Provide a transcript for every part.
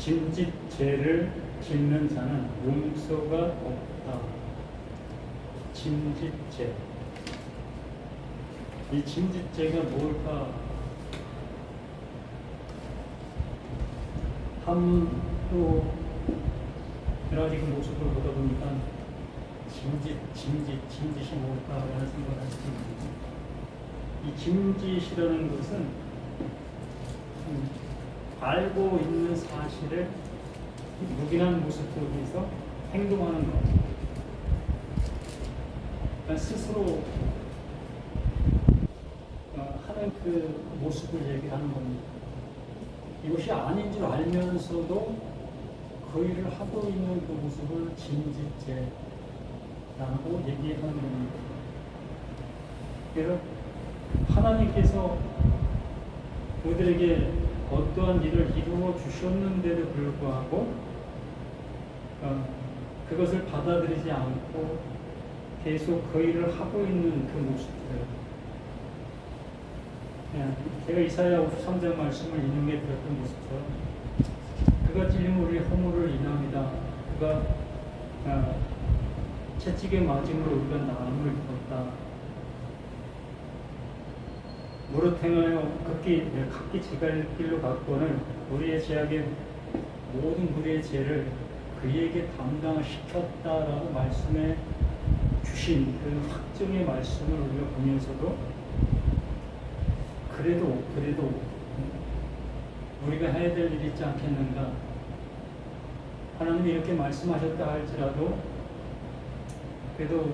짐짓죄를 짓는 자는 용서가 없다. 짐짓죄. 이 짐짓죄가 뭘까? 또 여러 가지 그 모습을 보다 보니까 짐짓이 뭘까라는 생각을 하시게 됩니다. 이 짐짓이라는 것은 알고 있는 사실을 묵인한 모습 속에서 행동하는 것. 그러니까 스스로 하는 그 모습을 얘기하는 겁니다. 이것이 아닌 줄 알면서도 그 일을 하고 있는 그 모습을 짐짓죄라고 얘기하는 겁니다. 그래서 하나님께서 그들에게 어떠한 일을 이루어 주셨는데도 불구하고 그것을 받아들이지 않고 계속 그 일을 하고 있는 그 모습들. 제가 이사야 53장 말씀을 인용해 드렸던 모습처럼 그가 찔림 우리의 허물을 인함이다. 그가 채찍에 맞음으로 우리가 나음을 입었다. 무릇 행하여 각기 제갈 길로 갔거늘 우리의 죄악의 모든 우리의 죄를 그에게 담당시켰다라고 말씀해 주신 그 확정의 말씀을 우리가 보면서도 그래도 우리가 해야 될 일이 있지 않겠는가? 하나님이 이렇게 말씀하셨다 할지라도 그래도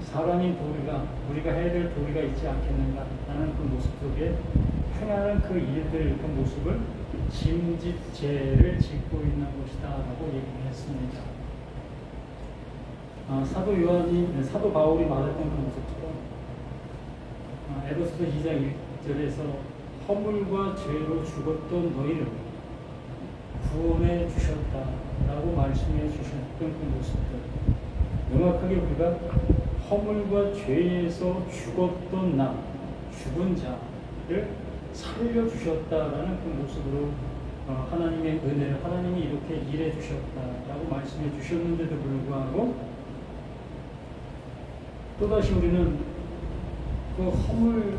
사람인 우리가 해야 될 도리가 있지 않겠는가? 라는 그 모습 속에 행하는 그 일들, 그 모습을 짐짓죄를 짓고 있는 것이다 라고 얘기했습니다. 사도 바울이 말했던 그 모습처럼 에베소서 2장 1절에서 허물과 죄로 죽었던 너희를 구원해 주셨다라고 말씀해 주셨던 그 모습들, 명확하게 우리가 허물과 죄에서 죽었던 죽은 자를 살려주셨다라는 그 모습으로 하나님의 은혜를 하나님이 이렇게 일해 주셨다라고 말씀해 주셨는데도 불구하고 또다시 우리는 그 허물과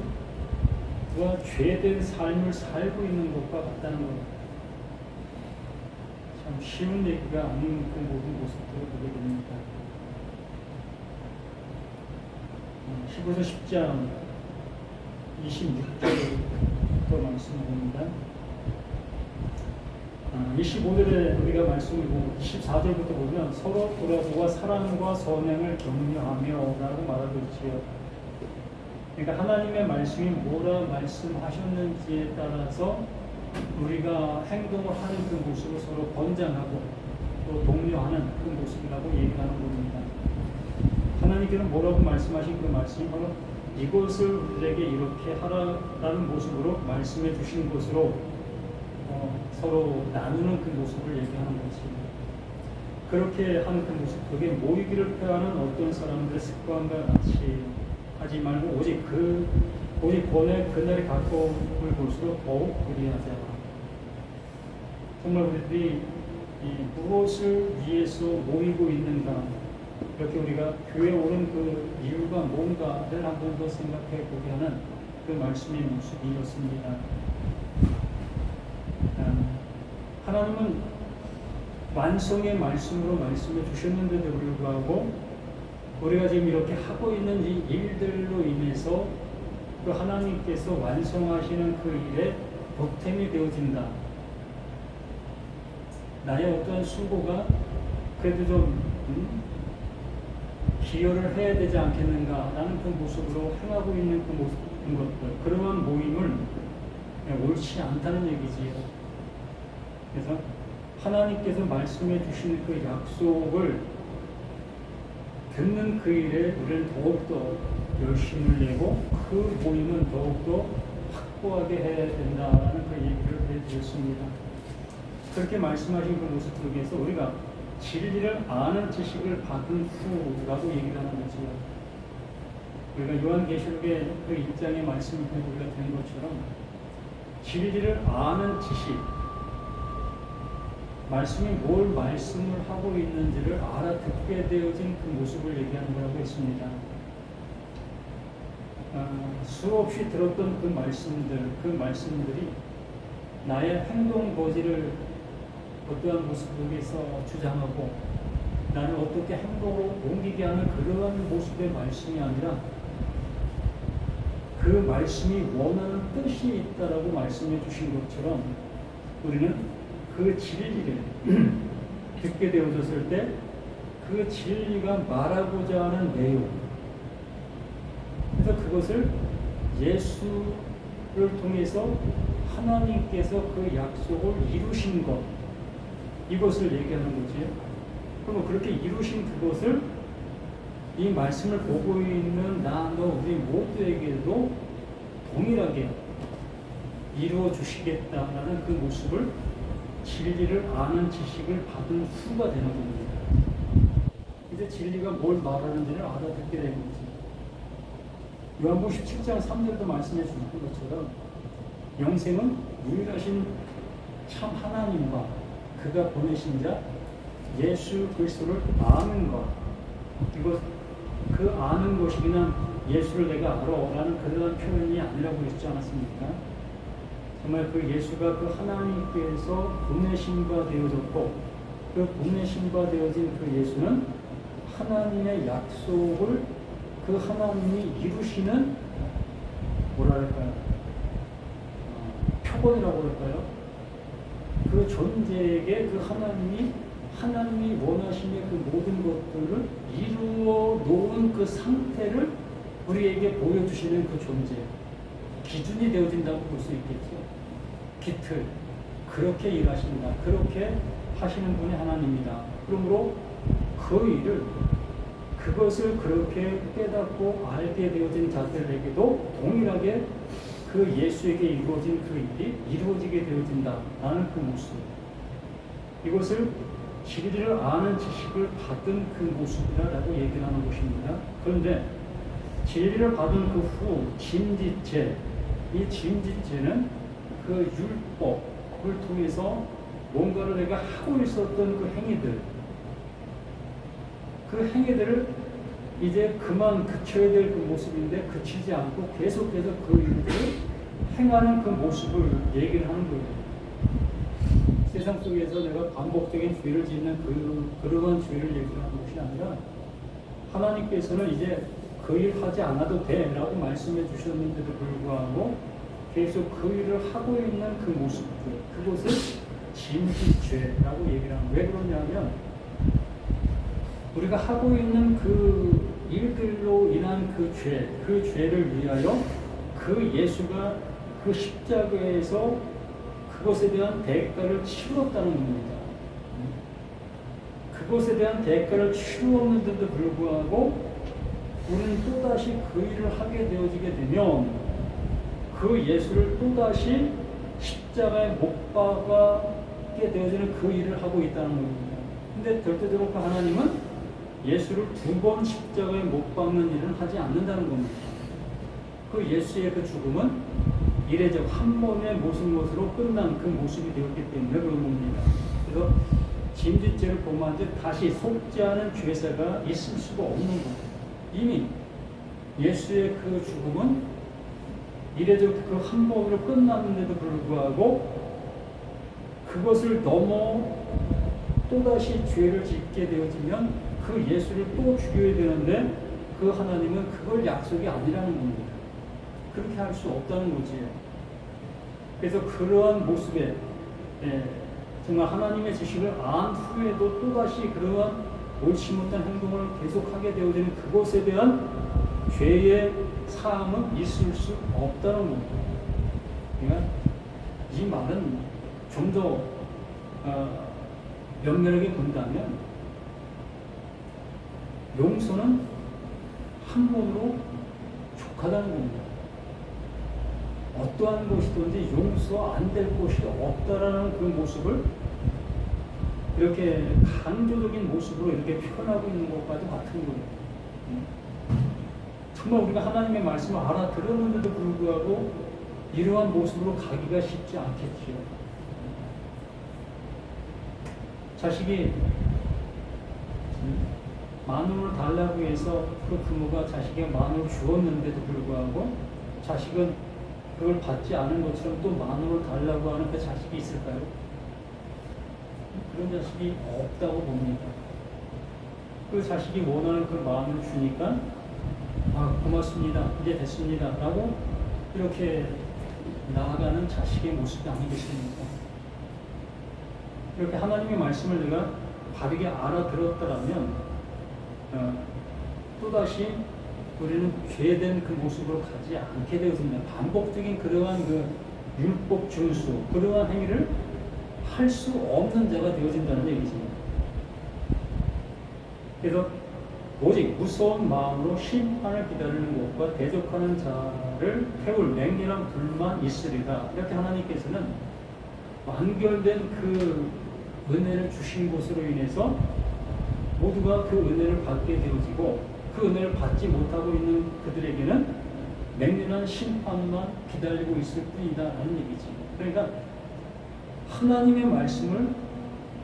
죄된 삶을 살고 있는 것과 같다는 것. 참 쉬운 얘기가 아닌 그 모든 모습들을 보게 됩니다. 히브리서 10장 26절부터 말씀을 봅니다. 25절에 우리가 말씀을 보고 24절부터 보면 서로 돌아보아 사랑과 선행을 격려하며 라고 말하고 있지요. 그러니까 하나님의 말씀이 뭐라 말씀하셨는지에 따라서 우리가 행동을 하는 그 모습을 서로 권장하고 또 독려하는 그 모습이라고 얘기하는 겁니다. 하나님께서는 뭐라고 말씀하신 그 말씀이 바로 이것을 우리에게 이렇게 하라라는 모습으로 말씀해 주신 것으로 서로 나누는 그 모습을 얘기하는 것입니다. 그렇게 하는 그 모습 속에 모이기를 표하는 어떤 사람들의 습관과 같이 하지 말고 오직 권의 그날이 가까움을 볼수록 더욱 그리하자. 정말 우리들이 무엇을 위해서 모이고 있는가, 이렇게 우리가 교회에 오는 그 이유가 뭔가를 한 번 더 생각해 보게 하는 그 말씀의 모습이었습니다. 하나님은 완성의 말씀으로 말씀해 주셨는데도 불구하고 우리가 지금 이렇게 하고 있는 이 일들로 인해서 그 하나님께서 완성하시는 그 일에 보탬이 되어진다. 나의 어떠한 수고가 그래도 좀 기여를 해야 되지 않겠는가라는 그 모습으로 행하고 있는 그 모습, 것들, 그러한 모임을 옳지 않다는 얘기지요. 그래서 하나님께서 말씀해 주신 그 약속을 듣는 그 일에 우리는 더욱더 열심을 내고 그 모임은 더욱더 확고하게 해야 된다는 그 얘기를 해드렸습니다. 그렇게 말씀하신 그 모습 속에서 우리가 진리를 아는 지식을 받은 후라고 얘기를 하는 거지요. 우리가 요한계시록의 그 1장의 말씀을 우리가 된 것처럼 진리를 아는 지식, 말씀이 뭘 말씀을 하고 있는지를 알아듣게 되어진 그 모습을 얘기하는 거라고 했습니다. 수없이 들었던 그 말씀들이 나의 행동 거지를 어떠한 모습 속에서 주장하고 나는 어떻게 행동을 옮기게 하는 그러한 모습의 말씀이 아니라 그 말씀이 원하는 뜻이 있다라고 말씀해 주신 것처럼 우리는 그 진리를 듣게 되어졌을 때 그 진리가 말하고자 하는 내용, 그래서 그것을 예수를 통해서 하나님께서 그 약속을 이루신 것, 이것을 얘기하는 거지. 그럼 그렇게 이루신 그것을 이 말씀을 보고 있는 나, 너, 우리 모두에게도 동일하게 이루어 주시겠다라는 그 모습을 진리를 아는 지식을 받은 후가 되는 겁니다. 이제 진리가 뭘 말하는지를 알아듣게 되는 거지. 요한복음 17장 3절도 말씀해 주신 것처럼 영생은 유일하신 참 하나님과 그가 보내신 자 예수 그리스도를 아는 것, 이것 그 아는 것이 그냥 예수를 내가 알아라는 그러한 표현이 아니라고 했지 않았습니까? 정말 그 예수가 그 하나님께서 보내신 바 되어졌고 그 보내신 바 되어진 그 예수는 하나님의 약속을 그 하나님이 이루시는 뭐랄까요? 표본이라고 할까요? 그 존재에게 그 하나님이 원하시는 그 모든 것들을 이루어 놓은 그 상태를 우리에게 보여주시는 그 존재, 기준이 되어진다고 볼 수 있겠죠. 기틀, 그렇게 일하신다. 그렇게 하시는 분이 하나님이다. 그러므로 그 일을, 그것을 그렇게 깨닫고 알게 되어진 자들에게도 동일하게 그 예수에게 이루어진 그 일이 이루어지게 되어진다라는 그 모습, 이것을 진리를 아는 지식을 받은 그 모습이라고 얘기를 하는 것입니다. 그런데 진리를 받은 그 후 진지체, 이 진지체는 그 율법을 통해서 뭔가를 내가 하고 있었던 그 행위들, 그 행위들을 이제 그만 그쳐야 될 그 모습인데 그치지 않고 계속해서 그 일들을 행하는 그 모습을 얘기를 하는 거예요. 세상 속에서 내가 반복적인 죄를 짓는 그러한 죄를 얘기하는 것이 아니라 하나님께서는 이제 그 일 하지 않아도 돼 라고 말씀해 주셨는데도 불구하고 계속 그 일을 하고 있는 그 모습들, 그것을 진지죄라고 얘기를 합니다. 왜 그러냐면 우리가 하고 있는 그 일들로 인한 그 죄를 위하여 그 예수가 그 십자가에서 그것에 대한 대가를 치루었다는 겁니다. 그것에 대한 대가를 치루었는데도 불구하고 우리는 또다시 그 일을 하게 되어지게 되면 그 예수를 또다시 십자가에 못 박게 되어지는 그 일을 하고 있다는 겁니다. 근데 절대적으로 그 하나님은 예수를 2번 십자가에 못 박는 일은 하지 않는다는 겁니다. 그 예수의 그 죽음은 이례적 한 번의 모습으로 끝난 그 모습이 되었기 때문에 그런 겁니다. 그래서 진지죄를 범한 다시 속지 않은 죄사가 있을 수가 없는 겁니다. 이미 예수의 그 죽음은 이례적 그 한 번으로 끝났는데도 불구하고 그것을 넘어 또다시 죄를 짓게 되어지면 그 예수를 또 죽여야 되는데 그 하나님은 그걸 약속이 아니라는 겁니다. 그렇게 할 수 없다는 거지. 그래서 그러한 모습에 정말 하나님의 지식을 안 후에도 또다시 그러한 옳지 못한 행동을 계속하게 되어지는 그것에 대한 죄의 사함은 있을 수 없다는 겁니다. 그러니까 이 말은 좀 더 면밀하게 본다면 용서는 한 번으로 족하다는 겁니다. 어떠한 것이든지 용서 안 될 것이 없다라는 그 모습을 이렇게 강조적인 모습으로 이렇게 표현하고 있는 것과도 같은 거예요. 정말 우리가 하나님의 말씀을 알아들었는데도 불구하고 이러한 모습으로 가기가 쉽지 않겠지요. 자식이 만 원을 달라고 해서 그 부모가 자식에게 만 원을 주었는데도 불구하고 자식은 그걸 받지 않은 것처럼 또 만 원을 달라고 하는 그 자식이 있을까요? 그런 자식이 없다고 봅니다. 그 자식이 원하는 그 만 원을 주니까 고맙습니다. 이제 됐습니다. 라고 이렇게 나아가는 자식의 모습이 아니겠습니까? 이렇게 하나님의 말씀을 내가 바르게 알아들었다라면 또다시 우리는 죄된 그 모습으로 가지 않게 되어집니다. 반복적인 그러한 그 율법 준수, 그러한 행위를 할 수 없는 자가 되어진다는 얘기입니다. 그래서 오직 무서운 마음으로 심판을 기다리는 것과 대적하는 자를 태울 맹렬한 불만 있으리라. 이렇게 하나님께서는 완결된 그 은혜를 주신 것으로 인해서 모두가 그 은혜를 받게 되어지고 그 은혜를 받지 못하고 있는 그들에게는 맹렬한 심판만 기다리고 있을 뿐이다라는 얘기지. 그러니까 하나님의 말씀을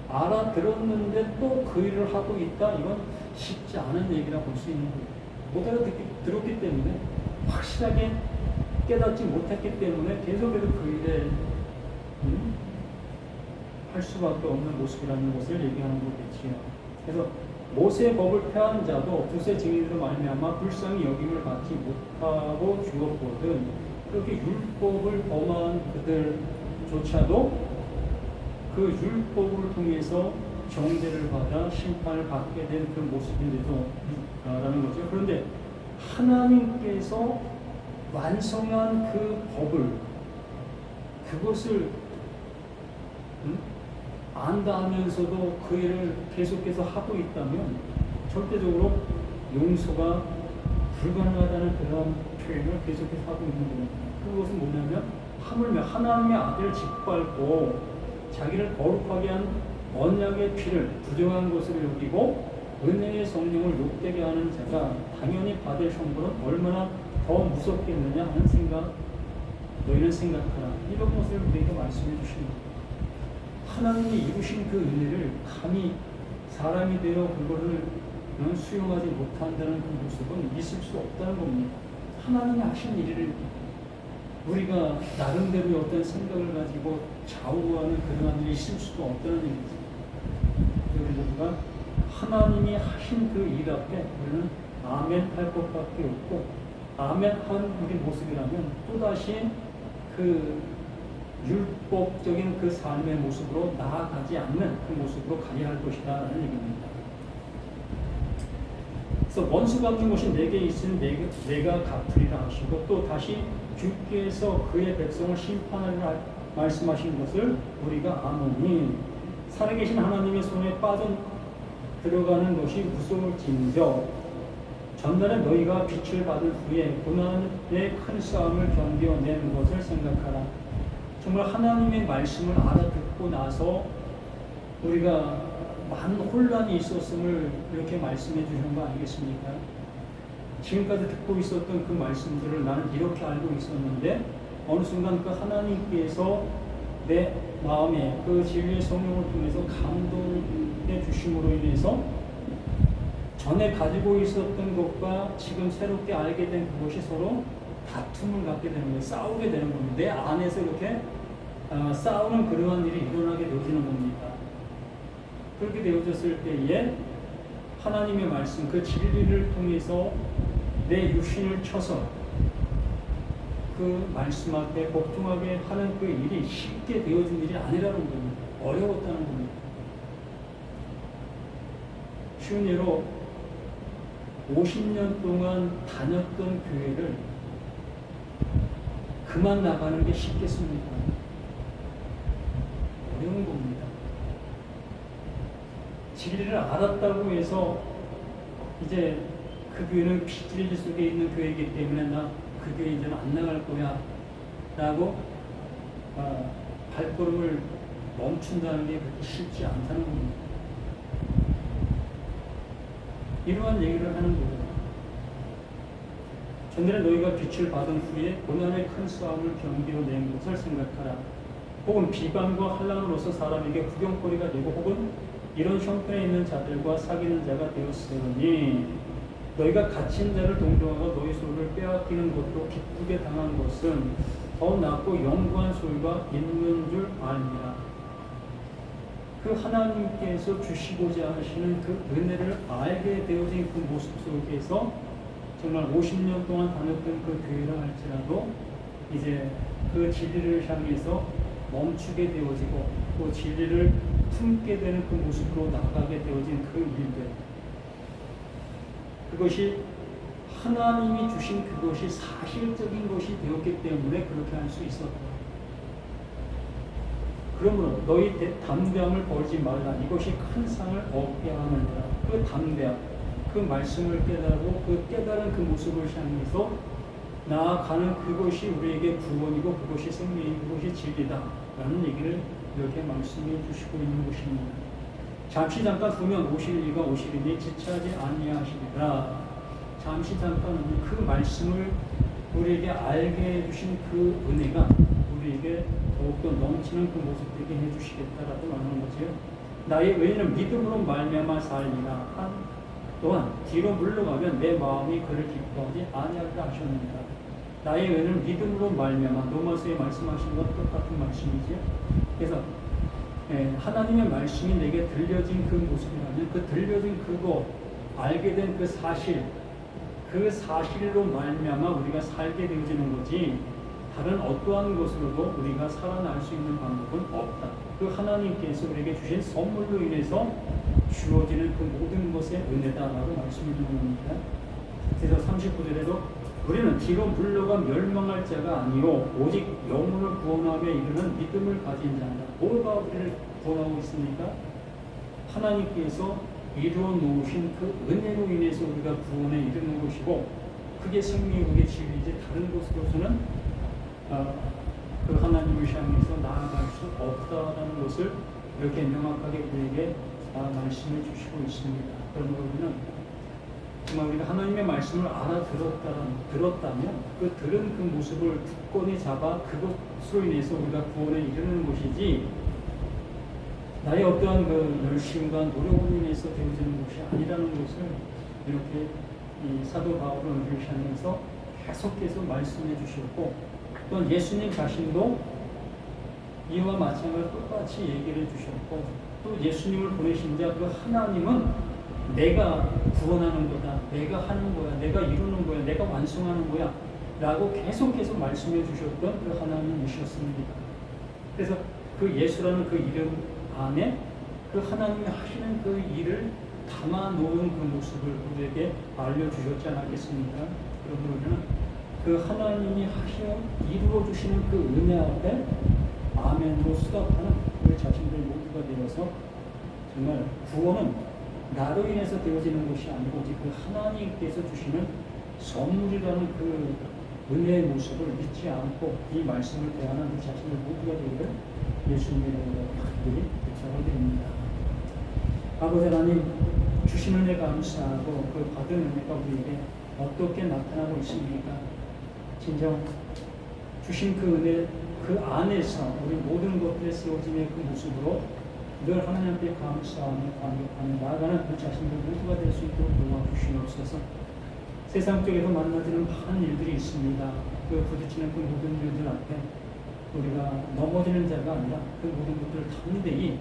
알아들었는데 또 그 일을 하고 있다, 이건 쉽지 않은 얘기라 볼 수 있는 거예요. 못 알아들었기 때문에, 확실하게 깨닫지 못했기 때문에 계속해서 그 일에 할 수밖에 없는 모습이라는 것을 얘기하는 거겠지요. 그래서 모세의 법을 폐한 자도 두세 증인으로 말미암아 불쌍히 여김을 받지 못하고 죽었거든. 그렇게 율법을 범한 그들조차도 그 율법을 통해서 정죄를 받아 심판을 받게 된 그 모습인데도 라는 거죠. 그런데 하나님께서 완성한 그 법을, 그것을 안다 하면서도 그 일을 계속해서 하고 있다면 절대적으로 용서가 불가능하다는 그런 표현을 계속해서 하고 있는 겁니다. 그것은 뭐냐면 하물며 하나님의 아들을 짓밟고 자기를 거룩하게 한 언약의 피를 부정한 것으로 여기고 은혜의 성령을 욕되게 하는 자가 당연히 받을 형벌은 얼마나 더 무섭겠느냐 하는 생각, 너희는 생각하라. 이런 것을 우리에게 말씀해 주십니다. 하나님이 이루신 그 은혜를 감히 사람이 되어 그거를 수용하지 못한다는 그 모습은 있을 수 없다는 겁니다. 하나님이 하신 일을 우리가 나름대로 어떤 생각을 가지고 좌우하는 그러한 일이 있을 수도 없다는 얘기죠. 우리 모두가 하나님이 하신 그 일 앞에 우리는 아멘 할 것밖에 없고, 아멘 한 우리 모습이라면 또다시 그 율법적인 그 삶의 모습으로 나아가지 않는 그 모습으로 가야 할 것이다 라는 얘기입니다. 그래서 원수 갚는 것이 내게 있으니 내가 갚으리라 하시고, 또 다시 주께서 그의 백성을 심판하리라 말씀하신 것을 우리가 아노니, 살아계신 하나님의 손에 빠져 들어가는 것이 무서울진저 전날에 너희가 빛을 받은 후에 고난의 큰 싸움을 견뎌낸 것을 생각하라. 정말 하나님의 말씀을 알아듣고 나서 우리가 많은 혼란이 있었음을 이렇게 말씀해 주신 거 아니겠습니까? 지금까지 듣고 있었던 그 말씀들을 나는 이렇게 알고 있었는데 어느 순간 그 하나님께서 내 마음에 그 진리의 성령을 통해서 감동해 주심으로 인해서 전에 가지고 있었던 것과 지금 새롭게 알게 된 그것이 서로 다툼을 갖게 되는 거예요. 싸우게 되는 겁니다. 내 안에서 이렇게 싸우는 그러한 일이 일어나게 되어지는 겁니다. 그렇게 되어졌을 때에 하나님의 말씀, 그 진리를 통해서 내 육신을 쳐서 그 말씀 앞에 복종하게 하는 그 일이 쉽게 되어진 일이 아니라는 겁니다. 어려웠다는 겁니다. 쉬운 예로 50년 동안 다녔던 교회를 그만 나가는 게 쉽겠습니까? 어려운 겁니다. 진리를 알았다고 해서 이제 그 교회는 비진리 속에 있는 교회이기 때문에 나 그 교회 이제는 안 나갈 거야 라고 발걸음을 멈춘다는 게 그렇게 쉽지 않다는 겁니다. 이러한 얘기를 하는 거예요. 전날에 너희가 빛을 받은 후에 고난의 큰 싸움을 견뎌낸 것을 생각하라. 혹은 비방과 환난으로서 사람에게 구경거리가 되고 혹은 이런 형편에 있는 자들과 사귀는 자가 되었으니 너희가 갇힌 자를 동정하고 너희 소유를 빼앗기는 것도 기쁘게 당한 것은 더 낫고 영구한 소유가 있는 줄 알미라. 그 하나님께서 주시고자 하시는 그 은혜를 알게 되어진 그 모습 속에서 정말 50년 동안 다녔던 그 교회라 할지라도 이제 그 진리를 향해서 멈추게 되어지고 또 진리를 품게 되는 그 모습으로 나가게 되어진 그 일들, 그것이 하나님이 주신 그것이 사실적인 것이 되었기 때문에 그렇게 할 수 있었다. 그러므로 너희 담대함을 버리지 말라. 이것이 큰 상을 얻게 하느니라. 그 담대함, 그 말씀을 깨달고 그 깨달은 그 모습을 향해서 나아가는 그것이 우리에게 구원이고 그것이 생명이고 그것이 진리다 라는 얘기를 이렇게 말씀해 주시고 있는 것입니다. 잠시 잠깐 보면 오실 이가 오시리니 지체하지 아니하시리라. 잠시 잠깐 그 말씀을 우리에게 알게 해주신 그 은혜가 우리에게 더욱더 넘치는 그 모습 되게 해주시겠다라고 말하는 거죠. 나의 의인은 믿음으로 말미암아 살리라. 또한 뒤로 물러가면 내 마음이 그를 기뻐하지 아니하리라 하셨느니라. 나의 의인은 믿음으로 말미암아. 로마서에 말씀하신 것 똑같은 말씀이죠. 그래서 하나님의 말씀이 내게 들려진 그 모습이라면 그 들려진 그거 알게 된 그 사실, 그 사실로 말미암아 우리가 살게 되어지는 거지 다른 어떠한 것으로도 우리가 살아날 수 있는 방법은 없다. 그 하나님께서 우리에게 주신 선물로 인해서 주어지는 그 모든 것의 은혜다라고 말씀해 주는 겁니다. 그래서 39절에도 우리는 뒤로 물러가 멸망할 자가 아니요 오직 영혼을 구원하며 이르는 믿음을 가진 자다. 뭐가 우리를 구원하고 있습니까? 하나님께서 이루어 놓으신 그 은혜로 인해서 우리가 구원에 이르는 것이고 그게 생명이 그게 진리이지 다른 것으로서는 그 하나님을 향해서 나아갈 수 없다라는 것을 이렇게 명확하게 우리에게 말씀해 주시고 있습니다. 그러므로 우리는 정말 우리가 하나님의 말씀을 들었다면 그 들은 그 모습을 굳건히 잡아 그것으로 인해서 우리가 구원에 이르는 것이지 나의 어떠한 그 열심과 노력으로 인해서 되어지는 것이 아니라는 것을 이렇게 이 사도 바울은 우리를 향해서 계속해서 말씀해 주셨고 또한 예수님 자신도 이와 마찬가지로 똑같이 얘기를 해주셨고 또 예수님을 보내신 자 그 하나님은 내가 구원하는 거다, 내가 하는 거야, 내가 이루는 거야, 내가 완성하는 거야 라고 계속해서 말씀해 주셨던 그 하나님이셨습니다. 그래서 그 예수라는 그 이름 안에 그 하나님이 하시는 그 일을 담아놓은 그 모습을 우리에게 알려주셨지 않았겠습니까? 그러므로 우리는 그 하나님이 하셔 이루어 주시는 그 은혜 앞에 아멘으로 수답하는 우리 자신들 모두가 되어서 정말 구원은 나로 인해서 되어지는 것이 아니고 오직 그 하나님께서 주시는 선물이라는 그 은혜의 모습을 믿지 않고 이 말씀을 대하는 우리 자신들 모두가 되기를 예수님의 이름으로 간절히 부탁드립니다. 아버지 하나님 주신 은혜 감사하고 그 받은 은혜가 우리에게 어떻게 나타나고 있습니까? 진정 주신 그 은혜 그 안에서 우리 모든 것들의 세워짐의 그 모습으로 늘 하나님 앞에 감사하며 감격하며 나아가는 그 자신들 모두가 될 수 있도록 도와주시옵소서. 세상 쪽에서 만나지는 많은 일들이 있습니다. 그 부딪히는 그 모든 일들 앞에 우리가 넘어지는 자가 아니라 그 모든 것들을 담대히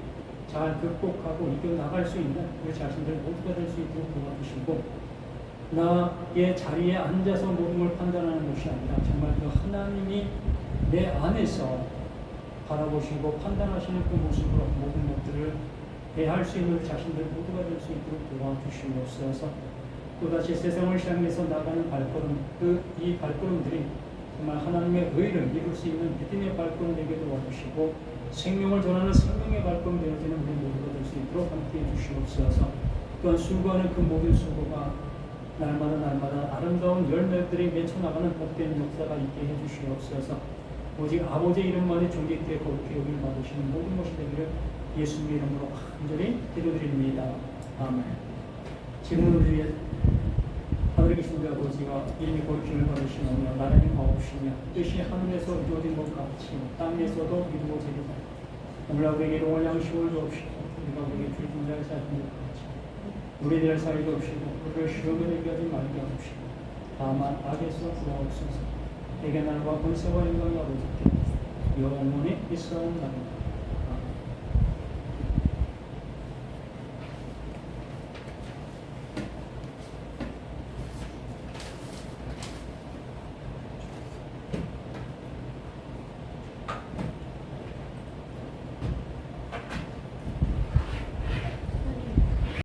잘 극복하고 이겨나갈 수 있는 우리 자신들 모두가 될 수 있도록 도와주시고 나의 자리에 앉아서 모든 걸 판단하는 것이 아니라 정말 그 하나님이 내 안에서 바라보시고 판단하시는 그 모습으로 모든 것들을 대할 수 있는 자신들 모두가 될 수 있도록 도와주시옵소서. 또다시 세상을 향해서 나가는 발걸음, 이 발걸음들이 정말 하나님의 의를 이룰 수 있는 믿음의 발걸음 되게 도와주시고 생명을 전하는 생명의 발걸음 되어지는 우리 모두가 될 수 있도록 함께해 주시옵소서. 또한 수고하는 그 모든 수고가 날마다 아름다운 열매들이 맺혀나가는 복된 역사가 있게 해주시옵소서. 오직 아버지의 이름만이 존귀케 거룩히 여길 받으시는 모든 것이 되기를 예수님의 이름으로 간절히 기도드립니다. 아멘. 지금은 우리의 하늘에 계신 우리 아버지가 이름이 거룩힘을 받으시며 나라님 가옵시며 뜻이 하늘에서 이루어진 것 같이 땅에서도 이루어지리다. 오늘 우리에게 일용할 양식을 주옵시고 우리가 우리의 주진자의 자신을 같이 우리들 사이도 없이고 우리를 시험에 들게 하지 말게 하옵시고 다만 악에서 구하옵소서. 내게 날과 권세와 영광이 아버지께 영원히 있사옵나이다.